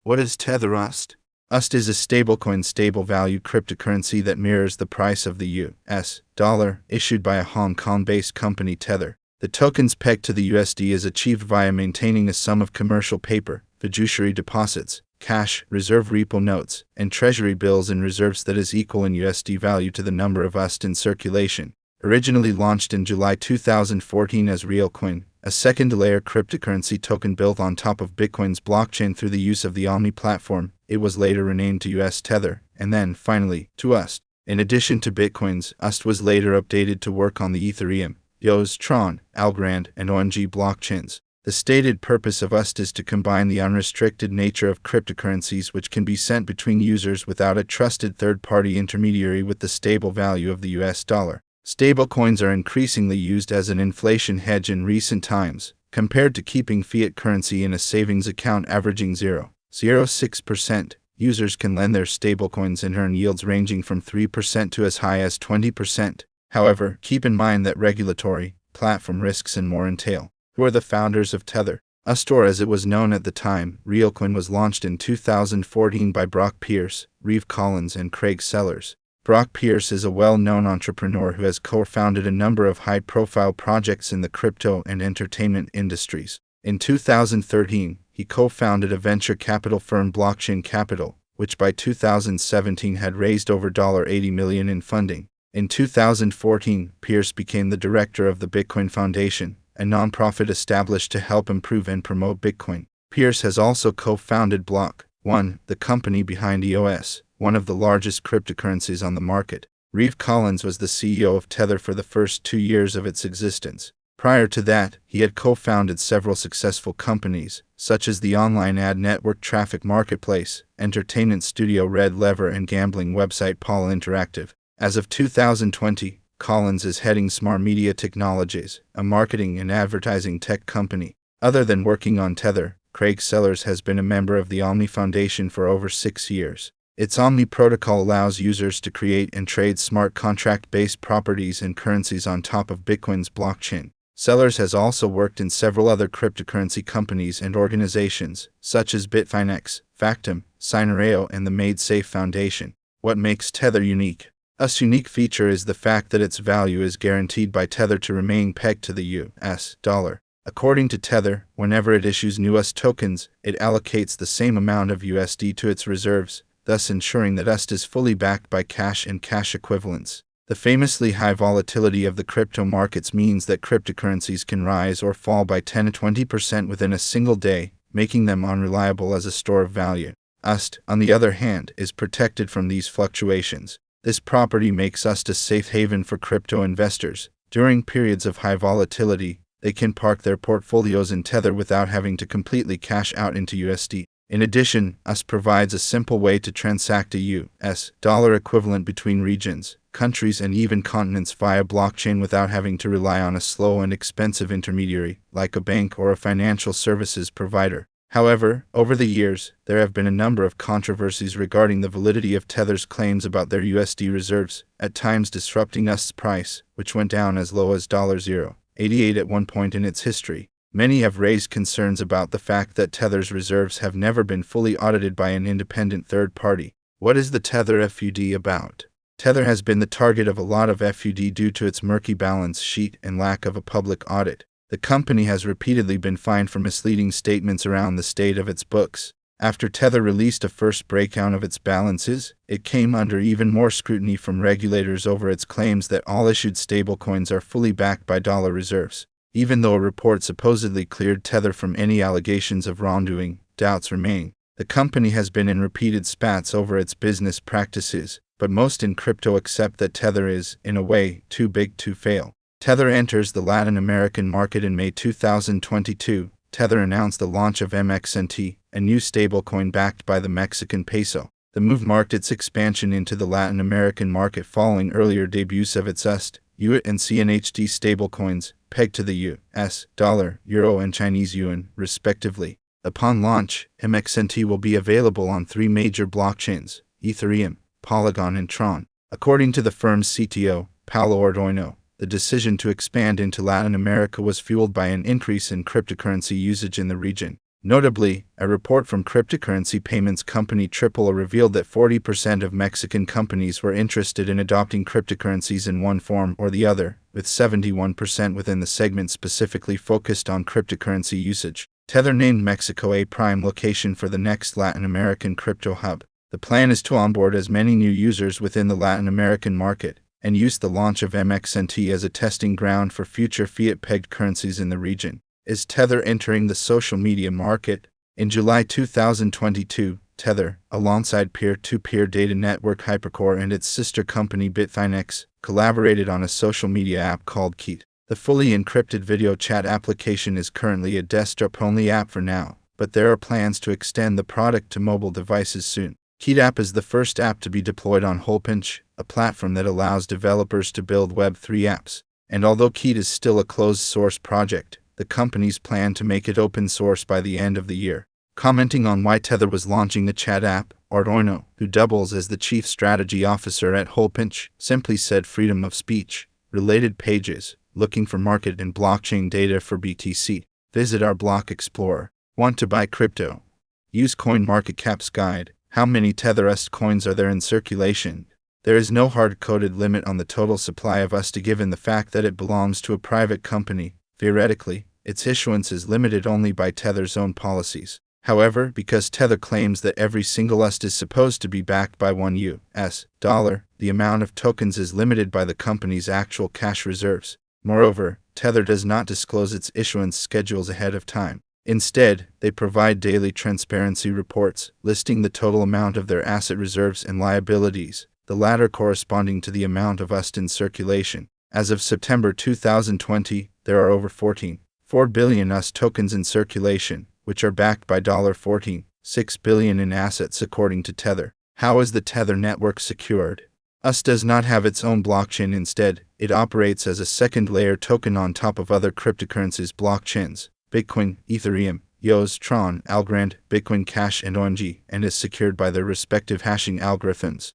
What is Tether UST? UST is a stablecoin stable value cryptocurrency that mirrors the price of the US dollar, issued by a Hong Kong-based company Tether. The token's peg to the USD is achieved via maintaining a sum of commercial paper, fiduciary deposits, cash, reserve repo notes, and treasury bills in reserves that is equal in USD value to the number of UST in circulation. Originally launched in July 2014 as Realcoin, a second-layer cryptocurrency token built on top of Bitcoin's blockchain through the use of the Omni platform, it was later renamed to USTether, and then, finally, to UST. In addition to Bitcoins, UST was later updated to work on the Ethereum, Tron, Algorand, and ONG blockchains. The stated purpose of UST is to combine the unrestricted nature of cryptocurrencies which can be sent between users without a trusted third-party intermediary with the stable value of the US dollar. Stablecoins are increasingly used as an inflation hedge in recent times, compared to keeping fiat currency in a savings account averaging 0.06%. Users can lend their stablecoins and earn yields ranging from 3% to as high as 20%. However, keep in mind that regulatory, platform risks and more entail. Who are the founders of Tether? UST, or as it was known at the time, Realcoin, was launched in 2014 by Brock Pierce, Reeve Collins, and Craig Sellers. Brock Pierce is a well-known entrepreneur who has co-founded a number of high-profile projects in the crypto and entertainment industries. In 2013, he co-founded a venture capital firm, Blockchain Capital, which by 2017 had raised over $80 million in funding. In 2014, Pierce became the director of the Bitcoin Foundation, a nonprofit established to help improve and promote Bitcoin. Pierce has also co-founded Block One, the company behind EOS, one of the largest cryptocurrencies on the market. Reeve Collins was the CEO of Tether for the first 2 years of its existence. Prior to that, he had co-founded several successful companies, such as the online ad network Traffic Marketplace, entertainment studio Red Lever, and gambling website Paul Interactive. As of 2020, Collins is heading Smart Media Technologies, a marketing and advertising tech company. Other than working on Tether, Craig Sellers has been a member of the Omni Foundation for over 6 years. Its Omni protocol allows users to create and trade smart contract-based properties and currencies on top of Bitcoin's blockchain. Sellers has also worked in several other cryptocurrency companies and organizations, such as Bitfinex, Factom, Signareo, and the MadeSafe Foundation. What makes Tether unique? UST's unique feature is the fact that its value is guaranteed by Tether to remain pegged to the US dollar. According to Tether, whenever it issues new UST tokens, it allocates the same amount of USD to its reserves, thus ensuring that UST is fully backed by cash and cash equivalents. The famously high volatility of the crypto markets means that cryptocurrencies can rise or fall by 10 to 20% within a single day, making them unreliable as a store of value. UST, on the other hand, is protected from these fluctuations. This property makes UST a safe haven for crypto investors. During periods of high volatility, they can park their portfolios in Tether without having to completely cash out into USD. In addition, UST provides a simple way to transact a US dollar equivalent between regions, countries, and even continents via blockchain without having to rely on a slow and expensive intermediary, like a bank or a financial services provider. However, over the years, there have been a number of controversies regarding the validity of Tether's claims about their USD reserves, at times disrupting UST's price, which went down as low as $0.88 at one point in its history. Many have raised concerns about the fact that Tether's reserves have never been fully audited by an independent third party. What is the Tether FUD about? Tether has been the target of a lot of FUD due to its murky balance sheet and lack of a public audit. The company has repeatedly been fined for misleading statements around the state of its books. After Tether released a first breakdown of its balances, it came under even more scrutiny from regulators over its claims that all issued stablecoins are fully backed by dollar reserves. Even though a report supposedly cleared Tether from any allegations of wrongdoing, doubts remain. The company has been in repeated spats over its business practices, but most in crypto accept that Tether is, in a way, too big to fail. Tether enters the Latin American market in May 2022. Tether announced the launch of MXNT, a new stablecoin backed by the Mexican peso. The move marked its expansion into the Latin American market following earlier debuts of its UST, UST, and CNHD stablecoins, pegged to the US dollar, euro, and Chinese yuan, respectively. Upon launch, MXNT will be available on 3 major blockchains: Ethereum, Polygon, and Tron. According to the firm's CTO, Paulo Ordoino, the decision to expand into Latin America was fueled by an increase in cryptocurrency usage in the region. Notably, a report from cryptocurrency payments company Triple revealed that 40% of Mexican companies were interested in adopting cryptocurrencies in one form or the other, with 71% within the segment specifically focused on cryptocurrency usage. Tether named Mexico a prime location for the next Latin American crypto hub. The plan is to onboard as many new users within the Latin American market and use the launch of MXNT as a testing ground for future fiat-pegged currencies in the region. Is Tether entering the social media market? In July 2022, Tether, alongside peer-to-peer data network Hypercore and its sister company Bitfinex, collaborated on a social media app called Keat. The fully encrypted video chat application is currently a desktop-only app for now, but there are plans to extend the product to mobile devices soon. Keat app is the first app to be deployed on Holpinch, a platform that allows developers to build Web3 apps. And although Keat is still a closed-source project, the companies plan to make it open source by the end of the year. Commenting on why Tether was launching the chat app, Ardoino, who doubles as the chief strategy officer at Holpinch, simply said freedom of speech. Related pages, looking for market and blockchain data for BTC. Visit our block explorer. Want to buy crypto? Use CoinMarketCap's guide. How many Tether-USD coins are there in circulation? There is no hard-coded limit on the total supply of USD given the fact that it belongs to a private company. Theoretically, its issuance is limited only by Tether's own policies. However, because Tether claims that every single USD is supposed to be backed by one US dollar, the amount of tokens is limited by the company's actual cash reserves. Moreover, Tether does not disclose its issuance schedules ahead of time. Instead, they provide daily transparency reports, listing the total amount of their asset reserves and liabilities, the latter corresponding to the amount of USD in circulation. As of September 2020, there are over 14.4 billion USD tokens in circulation, which are backed by $14.6 billion in assets according to Tether. How is the Tether network secured? USD does not have its own blockchain. Instead, it operates as a second-layer token on top of other cryptocurrencies blockchains, Bitcoin, Ethereum, USDT, Tron, Algorand, Bitcoin Cash and OMG, and is secured by their respective hashing algorithms.